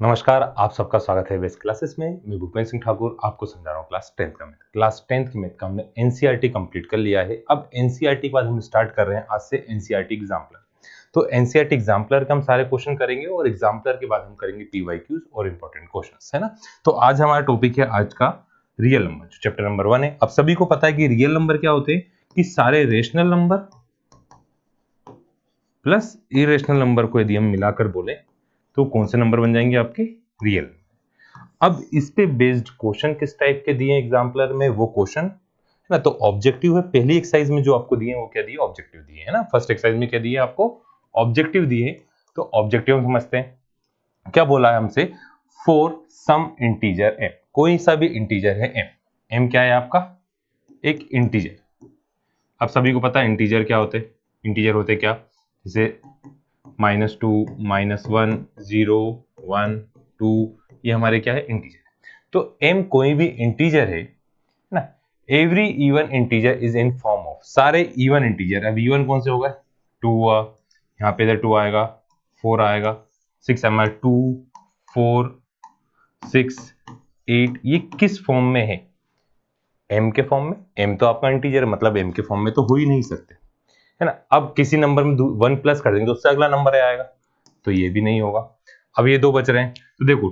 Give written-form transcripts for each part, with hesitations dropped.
नमस्कार, आप सबका स्वागत है बेस्ट क्लासेस में। मैं भूपेंद्र सिंह ठाकुर आपको समझा रहा हूँ क्लास 10th का मैथ। क्लास 10th की मैथ का हमने एनसीईआरटी कंप्लीट कर लिया है। अब एनसीईआरटी के बाद हम स्टार्ट कर रहे हैं आज से एनसीईआरटी एग्जाम्पलर। तो एनसीईआरटी एग्जाम्पलर के हम सारे क्वेश्चन करेंगे और एग्जाम्पलर के बाद हम करेंगे पीवाईक्यूज और इंपॉर्टेंट क्वेश्चंस, है ना। तो आज हमारा टॉपिक है आज का रियल नंबर, जो चैप्टर नंबर 1 है। अब सभी को पता है कि रियल नंबर क्या होते हैं, कि सारे rational number plus irrational number को यदि हम मिलाकर बोले तो कौन से नंबर बन जाएंगे आपके रियल। अब इस पे बेस्ड क्वेश्चन किस टाइप के दिए एग्जाम्पलर में, वो क्वेश्चन है ना। तो ऑब्जेक्टिव है, पहली एक्सरसाइज में जो आपको दिए वो क्या दिए, ऑब्जेक्टिव दिए, है ना। फर्स्ट एक्सरसाइज में क्या दिए आपको, ऑब्जेक्टिव दिए। तो ऑब्जेक्टिव हम समझते हैं, क्या बोला है हमसे, फॉर सम इंटीजर एम, कोई सा भी इंटीजर है एम। एम क्या है आपका, एक इंटीजर। अब सभी को पता है इंटीजर क्या होते हैं, इंटीजर होते क्या, जैसे -2, -1, 0, 1, 2, ये हमारे क्या है, इंटीजर। तो m कोई भी इंटीजर है ना। Every even integer is in form of, सारे इवन इंटीजर। अब इवन कौन से होगा, 2 हुआ, यहाँ पे इधर 2 आएगा, 4 आएगा, 6 हमारा 2, 4, 6, 8, ये किस फॉर्म में है, m के फॉर्म में। m तो आपका इंटीजर है, मतलब m के फॉर्म में तो हो ही नहीं सकते, है ना। अब किसी नंबर में 1 प्लस कर देंगे तो उससे अगला नंबर आएगा, तो ये भी नहीं होगा। अब ये दो बच रहे हैं, तो देखो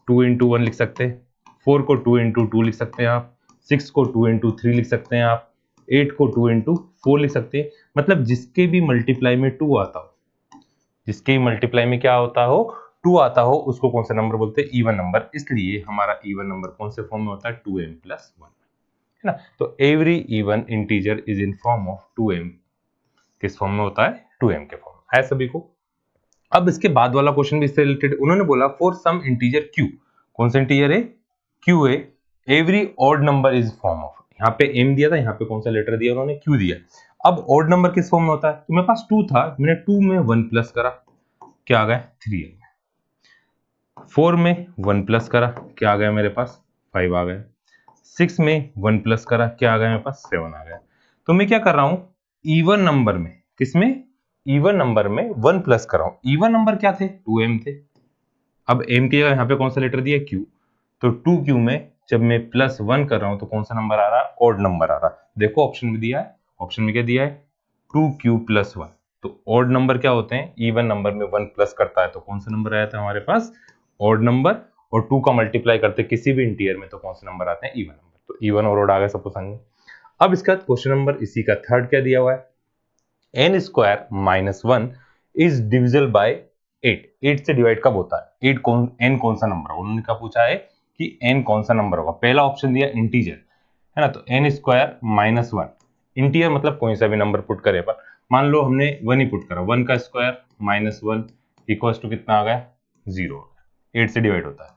2 इंटू 1 लिख सकते हैं, 4 को 2 इंटू 2 लिख सकते हैं आप, 6 को 2 इंटू 3 लिख सकते हैं आप, 8 को 2 इंटू 4 लिख सकते हैं। मतलब जिसके भी मल्टीप्लाई में 2 आता हो, जिसके भी मल्टीप्लाई में क्या होता हो, 2 आता हो, उसको कौन सा नंबर बोलते हैं, इवन नंबर। इसलिए हमारा इवन नंबर कौन से फॉर्म में होता है, 2m+1, है ना। तो every even integer is in form of 2m, किस फॉर्म में होता है, 2m के फॉर्म में है सभी को। अब इसके बाद वाला क्वेश्चन भी इससे रिलेटेड, उन्होंने बोला फॉर सम इंटीजर q, कौन सा इंटीजर है, q है, every odd number is form of, यहाँ पे m दिया था, यहाँ पे कौन सा लेटर दिया उन्होंने, q दिया। अब ऑड नंबर किस फॉर्म में होता है, तो मेरे पास 2 था, मैंने 2 में 1 प्लस करा, क्या आ गया, 3 आ गया। 4 में 1 प्लस करा, क्या आ गया मेरे पास, 5 आ गया। 6 में 1 प्लस करा, क्या आ गया मेरे पास, 7 आ गया। तो मैं क्या कर रहा हूं, इवन नंबर में, किसमें, इवन नंबर में 1 प्लस कर रहा हूं। इवन नंबर क्या थे, 2m थे। अब m की जगह यहाँ पे कौन सा लेटर दिया, q। तो 2q में जब मैं +1 कर रहा हूं तो कौन सा नंबर आ रहा है, ऑड नंबर आ रहा है। देखो ऑप्शन में दिया है, ऑप्शन में क्या दिया है, 2q+1। तो ऑड नंबर क्या होते हैं, इवन नंबर में 1 प्लस करता है तो कौन सा नंबर आया था हमारे पास, ऑड नंबर। और 2 का मल्टीप्लाई करते किसी भी इंटीजर में तो कौन से नंबर आते हैं, इवन नंबर। तो इवन और ऑड आ गए सबको समझ में। अब इसका क्वेश्चन नंबर इसी का थर्ड क्या दिया हुआ है, n² - 1 इज डिविजिबल बाय 8। 8 से डिवाइड कब होता है, n कौन सा नंबर है, उन्होंने क्या पूछा है कि n कौन सा नंबर होगा। पहला ऑप्शन दिया इंटीजर, है ना। तो n² - 1, इंटीजर मतलब कोई सा भी नंबर पुट करे, पर मान लो हमने 1 ही पुट करा, 1 का स्क्वायर -1 इक्वल्स टू कितना आ गया, 0। 8 से डिवाइड होता है।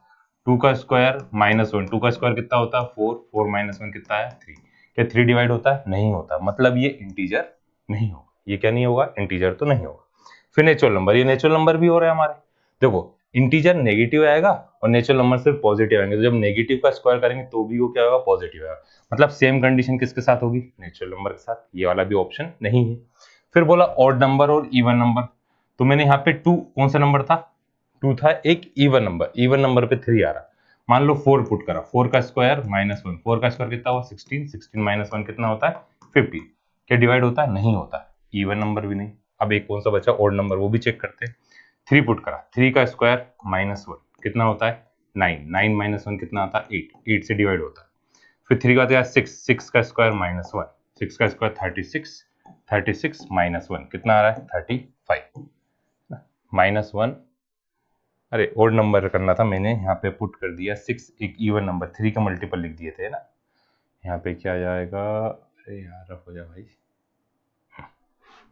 2 का स्क्वायर -1, 2 का स्क्वायर कितना होता है, 4, 4 - 1 कितना है, 3। क्या 3 डिवाइड होता है, नहीं होता, मतलब ये इंटीजर नहीं होगा। ये क्या नहीं होगा, इंटीजर तो नहीं होगा। फिर नेचुरल नंबर, ये नेचुरल नंबर भी हो रहे हैं हमारे। देखो इंटीजर नेगेटिव आएगा और नेचुरल नंबर सिर्फ पॉजिटिव आएंगे, तो जब नेगेटिव का स्क्वायर करेंगे तो भी वो क्या होगा, पॉजिटिव आएगा। मतलब सेम कंडीशन किसके साथ होगी, नेचुरल नंबर के साथ। ये वाला भी ऑप्शन नहीं है। फिर बोला ऑड नंबर और इवन नंबर, तो मैंने यहाँ पे 2 कौन सा नंबर था, 2 था, एक इवन नंबर, इवन नंबर पे 3 आ रहा। मान लो 4 पुट करा, 4 का स्क्वायर -1, 4 का स्क्वायर कितना हुआ, 16, 16 - 1 कितना होता है, 15। क्या डिवाइड होता है, नहीं होता, इवन नंबर भी नहीं। अब एक कौन सा बचा, ऑड नंबर, वो भी चेक करते हैं। 3 पुट करा, 3 का स्क्वायर -1 कितना होता है, 9, 9 - 1 कितना आता है, 8, 8 से डिवाइड होता है। फिर 3 का आता है 6, 6 का स्क्वायर -1, 6 का स्क्वायर 36, 36 - 1 कितना आ रहा है, 35, -1। अरे ओड नंबर करना था, मैंने यहाँ पे पुट कर दिया 6, एक इवन नंबर, 3 का मल्टीपल लिख दिए थे ना। यहाँ पे क्या जाएगा, अरे यार रफ हो जा भाई,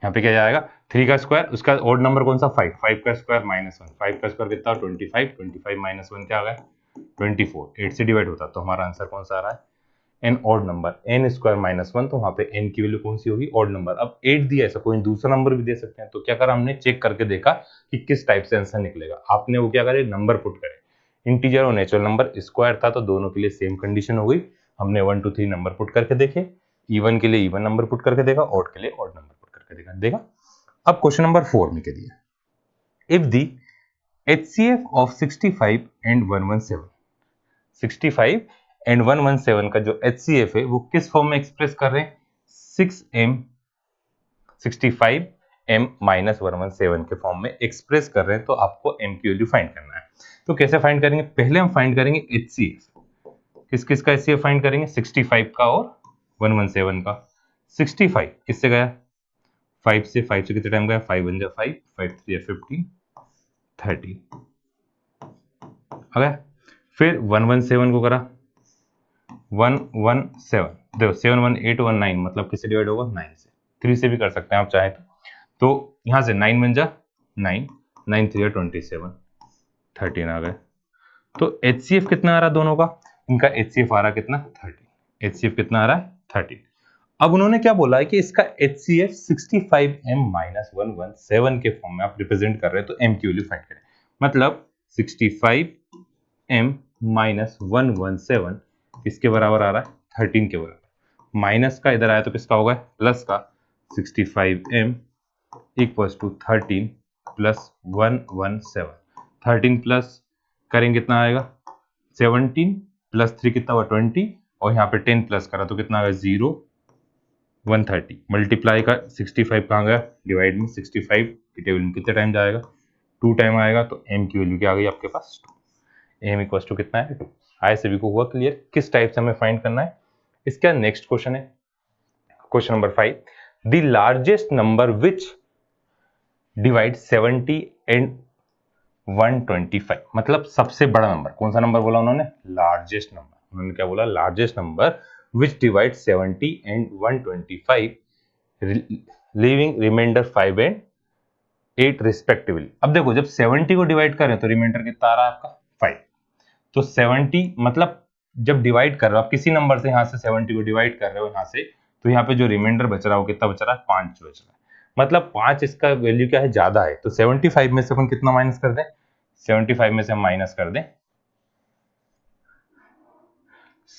यहाँ पे क्या जाएगा, 3 का स्क्वायर, उसका ओड नंबर कौन सा, 5, 5 का स्क्वायर -1, 5 का स्क्वायर कितना, 25, 25 - 1 क्या आ गया, 24। 8 से डिवाइड होता तो हमारा आंसर कौन सा आ रहा है, एन ऑड नंबर, n² - 1, तो वहाँ पे n की वैल्यू कौन सी होगी, ऑड नंबर। अब 8 दिया, ऐसा कोई दूसरा नंबर भी दे सकते हैं, तो क्या करा हमने, चेक करके देखा कि किस टाइप से आंसर निकलेगा। आपने वो क्या करे, नंबर पुट करे, इंटीजर और नेचुरल नंबर स्क्वायर था तो दोनों के लिए सेम कंडीशन हो गई। हमने 1 2 3 नंबर पुट करके देखे, इवन के लिए इवन नंबर पुट करके देखा, ऑड के लिए ऑड नंबर पुट करके देखा। अब क्वेश्चन नंबर 4 में क्या दिया, if the HCF of 65 and 117, 65 and 117 का जो HCF है वो किस फॉर्म में एक्सप्रेस कर रहे हैं, 6m 65m माइनस 117 के फॉर्म में एक्सप्रेस कर रहे हैं। तो आपको m की वैल्यू फाइंड करना है। तो कैसे फाइंड करेंगे, पहले हम फाइंड करेंगे HCF। किस किस का HCF फाइंड करेंगे, 65 का और 117 का। 65 किससे गया, 5 से कितने टाइम गया, 5 1 जा 5, 5 3 15, 30 आ गया। फिर 117 को करा, 117 देखो 7 1 8 1 9 मतलब किससे डिवाइड होगा, 9 से। 3 से भी कर सकते हैं आप चाहे तो यहां से 9 1 जा 9, 9 3 27, 13 आ गए। तो HCF कितना आ रहा दोनों का, इनका HCF आ रहा कितना, 13। HCF कितना आ रहा है, 13। अब उन्होंने क्या बोला है कि इसका HCF 65m माइनस 117 के फॉर्म में आप रिप्रेजेंट कर रहे हैं, तो m की वैल्यू फाइंड करें। मतलब 65m माइनस 117 किसके बराबर आ रहा है, 13 के बराबर। माइनस का इधर आया तो किसका होगा, प्लस का। 65m equals to 13 plus 117, 13 plus करेंगे कितना आएगा, 17 प्लस 3 कितना हुआ, 20, और यहाँ पे 10 प्लस करा तो कितना आएगा, 0 130। मल्टीप्लाई का 65 कहाँ गया, डिवाइड में 65 की टेबल में कितने टाइम जाएगा, 2 टाइम आएगा। तो m की वैल्यू क्या आ गई आपके पास, 2। m इक्वल्स टू कितना है, 2। आए सभी को हुआ क्लियर किस टाइप से हमें फाइंड करना है। इसका नेक्स्ट क्वेश्चन है question number 5, the largest number which divide 70 and 125। मतलब सबसे बड़ा नंबर कौन सा नंबर बोला उन्होंने, लार्जेस्ट नंबर। उन्होंने क्या बोला, largest number which divide 70 and 125 leaving remainder 5 and 8 respectively. अब देखो जब 70 को डिवाइड करें तो रिमाइंडर कितना आ रहा है आपका, 5। तो 70 मतलब जब डिवाइड कर रहे हो आप किसी नंबर से, यहां से 70 को डिवाइड कर रहे हो यहां से, तो यहाँ पे जो रिमाइंडर बच रहा है वो कितना बच रहा है, 5 बच रहा है। मतलब 5 इसका वैल्यू क्या है, ज्यादा है। तो 75 में से अपन कितना माइनस कर दें, 75 में से हम माइनस कर दें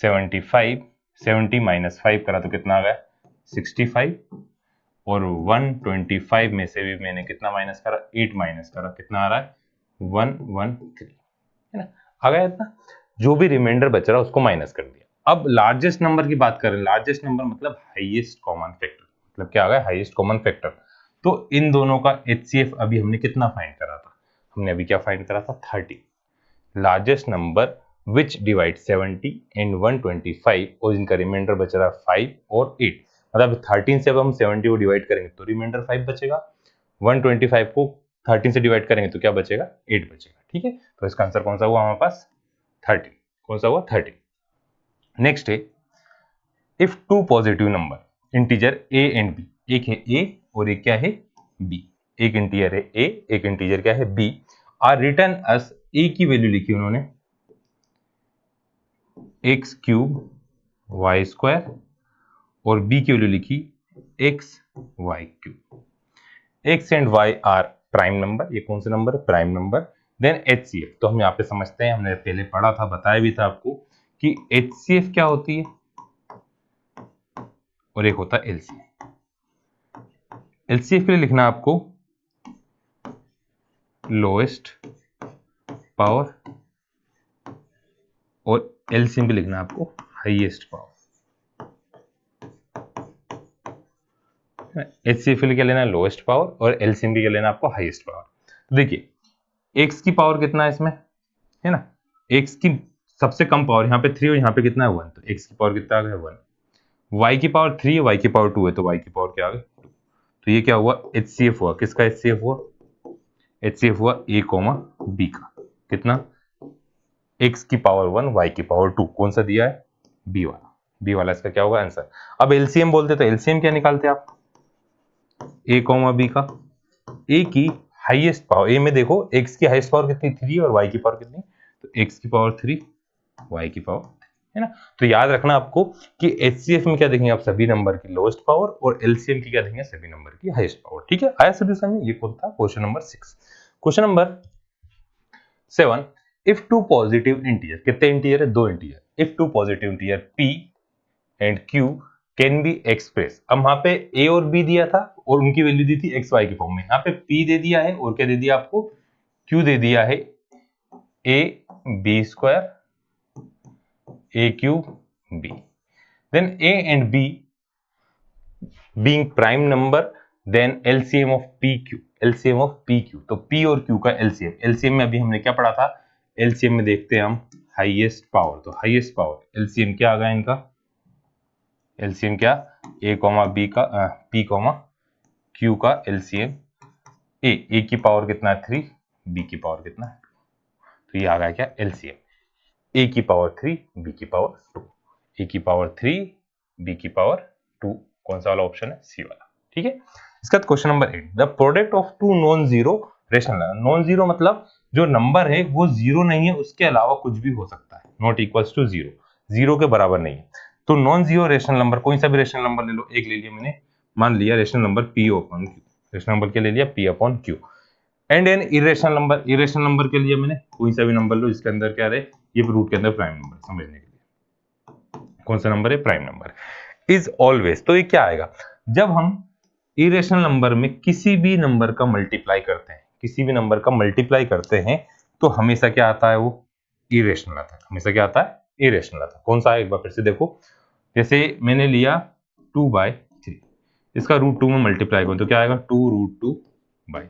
75, 70 माइनस 5 करा तो कितना आ गया, 65, और 125 में से भी मैंने कितना माइनस करा, 8 माइनस करा, कितना आ रहा है, 113, है ना, आ गया इतना। जो भी रिमाइंडर बच रहा है उसको माइनस कर दिया। अब लार्जेस्ट नंबर की बात करें, लार्जेस्ट नंबर मतलब हाईएस्ट कॉमन फैक्टर, मतलब क्या आ गया, हाईएस्ट कॉमन फैक्टर। तो इन दोनों का HCF अभी हमने कितना फाइंड करा था, हमने अभी क्या फाइंड करा था, 30। Largest number which divide 70 and 125, और इनका रिमाइंडर बच रहा है 5 और 8। मतलब 13 से अब हम 70 को डिवाइड करेंगे तो रिमाइंडर 5 बचेगा, 125 को 13 से डिवाइड करेंगे तो क्या बचेगा, 8 बचेगा। ठीक है, तो इसका आंसर कौन सा हुआ हमारे पास, 30। कौन सा हुआ, 30। नेक्स्ट है, if two positive number integer a and b, एक है a और एक क्या है b, एक इंटीजर है a, एक इंटीजर क्या है b, are written as, a की वैल्यू लिखी उन्होंने x क्यूब वाई स्क्वायर, और b की वैल्यू लिखी x y cube. x and y are prime number, ये कौन से नंबर है, प्राइम नंबर। देन HCF, तो हम यहाँ पे समझते हैं, हमने पहले पढ़ा था, बताया भी था आपको कि HCF क्या होती है और एक होता है LCF। LCF के लिए लिखना आपको लोएस्ट पावर, और LCM के लिखना आपको हाईएस्ट पावर। HCF के लिए क्या लेना है, लोएस्ट पावर, और LCM के लिए लेना आपको हाईएस्ट पावर। तो देखिए x की पावर कितना है इसमें, है ना, x की सबसे कम पावर यहाँ पे 3 और यहाँ पे कितना है 1, तो x की पावर कितना आ गया 1। y की पावर 3 है, y की पावर 2 है, तो y की पावर क्या आ गई 2। तो ये क्या हुआ, HCF हुआ, किसका HCF हुआ, HCF हुआ a b का। कितना, x की पावर 1, y की पावर 2, कौन सा दिया है, b वाला। b वाला इसका क्या होगा आंसर। अब LCM बोलते तो LCM क्या निकालते आप, a b का। a की हाईएस्ट पावर, a में देखो x की हाईएस्ट पावर कितनी 3 और y की पावर कितनी, तो x की पावर 3, y की पावर, है ना। तो याद रखना आपको कि HCF में क्या देखेंगे आप, सभी नंबर की लोएस्ट पावर, और LCM की क्या देखेंगे, सभी नंबर की हाईएस्ट पावर। ठीक है, आया सॉल्यूशन में, ये कौन था, question number 6। Question number 7, if two positive integer, कितने इंटीजर है, 2 integer. If two positive integer p and q can be express. अब वहां पे a और b दिया था और उनकी वैल्यू दी थी x y के फॉर्म में, यहाँ पे p दे दिया है और क्या दे दिया आपको Q दे दिया है A B square A Q B, then A and B being prime number, then LCM of PQ, LCM of PQ, तो P और Q का LCM में अभी हमने क्या पढ़ा था, LCM में देखते हैं हम हाईएस्ट पावर, तो हाईएस्ट पावर LCM क्या आ गया इनका, LCM क्या A, B का P, Q का LCM A की पावर कितना है 3, B की पावर कितना है, तो ये आ गया क्या LCM A की पावर 3, B की पावर 2, A की पावर 3, B की पावर 2, कौन सा वाला ऑप्शन है, सी वाला। ठीक है, इसका question number 8, the product of two non zero rational, non zero मतलब जो नंबर है वो जीरो नहीं है, उसके अलावा कुछ भी हो सकता है, not equals to zero, zero के बराबर नहीं है, तो नॉन जीरो रेशनल नंबर, कोई सा भी रेशनल नंबर ले लो, एक ले लिया मैंने, मान लिया rational number P upon Q, rational number क्या ले लिया P upon Q, and an irrational number के लिए मैंने कोई सा भी नंबर लो जिसके अंदर क्या रहे, ये रूट के अंदर प्राइम नंबर, समझने के लिए कौन सा नंबर है, प्राइम नंबर इज ऑलवेज, तो ये क्या आएगा, जब हम इरेशनल नंबर में किसी भी नंबर का मल्टीप्लाई करते हैं, किसी भी नंबर का मल्टीप्लाई करते हैं, तो हमेशा क्या आता है, वो इरेशनल आता है, हमेशा क्या आता है, इरेशनल आता है, कौन सा है एक बार फिर से देखो, जैसे मैंने लिया 2/3, इसका √2 में मल्टीप्लाई करूं तो क्या आएगा 2√2/3,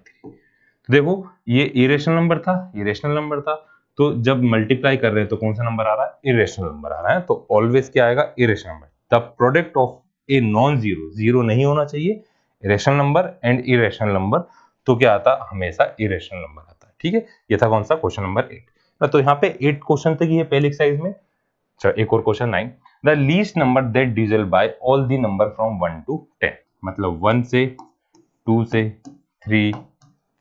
तो देखो ये इरेशनल नंबर था, इरेशनल नंबर था, तो जब मल्टीप्लाई कर रहे हैं तो कौन सा नंबर आ रहा है, इरेशनल नंबर आ रहा है, तो ऑलवेज क्या आएगा, irrational number, the product of a non zero, zero नहीं होना चाहिए, irrational number and irrational number, तो क्या आता है, हमेशा इरेशनल नंबर आता है। ठीक है, ये था कौन सा क्वेश्चन नंबर 8, तो यहाँ पे 8 क्वेश्चन तक ये पहले एक्सरसाइज में। अच्छा, एक और question 9, the least number that divisible by all the number from 1 to 10, मतलब 1 से 2 से 3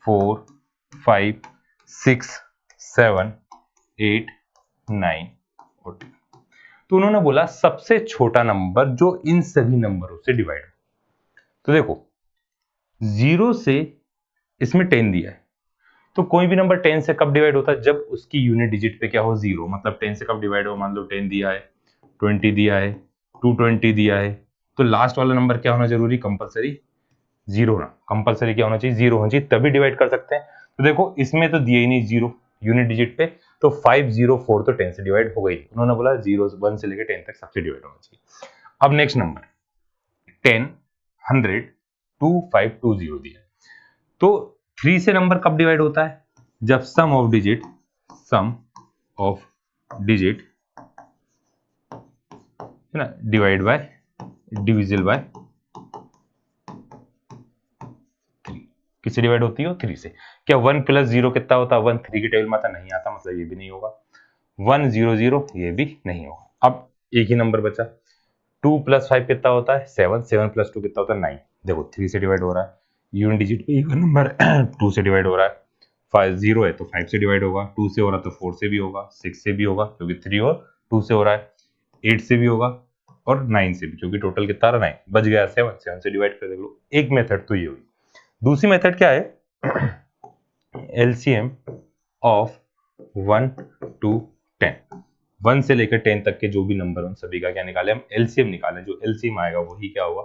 4 5 6 7 8 9 और 10, तो उन्होंने बोला सबसे छोटा नंबर जो इन सभी नंबरों से डिवाइड हो, तो देखो 0 से इसमें 10 दिया है, तो कोई भी नंबर 10 से कब डिवाइड होता है, जब उसकी यूनिट डिजिट पे क्या हो, 0, मतलब 10 से कब डिवाइड हो, मान लो 10 दिया है, 20 दिया है, 220 दिया है, तो लास्ट वाला नंबर क्या होना जरूरी, कंपलसरी 0 होना, कंपलसरी क्या होना चाहिए, 0 होना चाहिए, तभी डिवाइड कर सकते हैं, तो देखो इसमें तो दिया ही नहीं 0 यूनिट डिजिट पे, तो 504 तो 10 से डिवाइड हो गई, उन्होंने बोला 0 1 से लेकर 10 तक सबसे डिवाइड होना चाहिए। अब नेक्स्ट नंबर 10 100 2520 दिया, तो 3 से नंबर कब डिवाइड होता है, जब सम ऑफ डिजिट है ना, डिवाइड बाय डिविजिबल बाय 3, किससे डिवाइड होती है, 3 से, क्या 1 + 0 कितना होता है, 1 3 की टेबल में आता नहीं आता, मतलब ये भी नहीं होगा, 1 0 0 ये भी नहीं होगा। अब एक ही नंबर बचा, 2 + 5 कितना होता है, 7 7 + 2 कितना होता है, 9, देखो 3 से डिवाइड हो रहा है, यूनिट डिजिट पे इवन नंबर 2 से डिवाइड हो रहा है, 5 0 है तो 5 से डिवाइड होगा, 2 से हो रहा है तो 4 से भी होगा, 6 से भी होगा क्योंकि 3 और 2 से हो रहा है, 8 से भी होगा और 9 से भी, क्योंकि टोटल कितना रहा 9, बच गया 7 7 से डिवाइड कर देख लो। एक मेथड तो ये हुई, दूसरी मेथड क्या है, LCM ऑफ 1 to 10, 1 से लेकर 10 तक के जो भी नंबर उन सभी का क्या निकाले, हम LCM निकालें, जो LCM आएगा वही क्या होगा,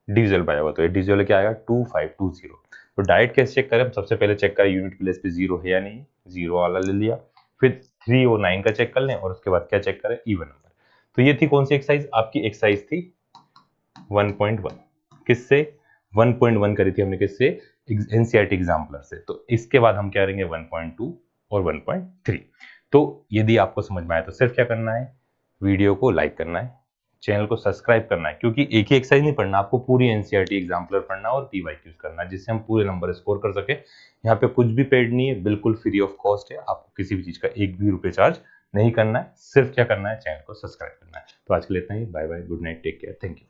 डिविजिबल बाय होगा, तो ये डिविजिबल क्या आएगा 2520, तो डायरेक्ट कैसे चेक करें, सबसे पहले चेक करें यूनिट प्लेस पे 0 है या नहीं, 0 वाला ले लिया, फिर 3 और 9 का चेक कर लें, और उसके बाद क्या चेक करें, इवन नंबर। तो ये थी कौन सी एक्सरसाइज, आपकी एक्सरसाइज थी 1.1, किससे 1.1 करी थी हमने, किससे, एनसीईआरटी एग्जाम्पलर से, तो इसके बाद हम क्या करेंगे 1.2 और 1.3। तो यदि आपको समझ में आया तो सिर्फ क्या करना है, वीडियो को लाइक करना है, चैनल को सब्सक्राइब करना है, क्योंकि एक ही एक्सरसाइज नहीं पढ़ना, आपको पूरी एनसीईआरटी एग्जाम्पलर पढ़ना और पीवाईक्यूज करना है, जिससे हम पूरे नंबर स्कोर कर सके। यहाँ पे कुछ भी पेड नहीं है, बिल्कुल फ्री ऑफ कॉस्ट है, आपको किसी भी चीज का एक भी रुपये चार्ज नहीं करना है, सिर्फ क्या करना है, चैनल को सब्सक्राइब करना है। तो आज के लिए इतना ही, bye bye, good night, take care, thank you.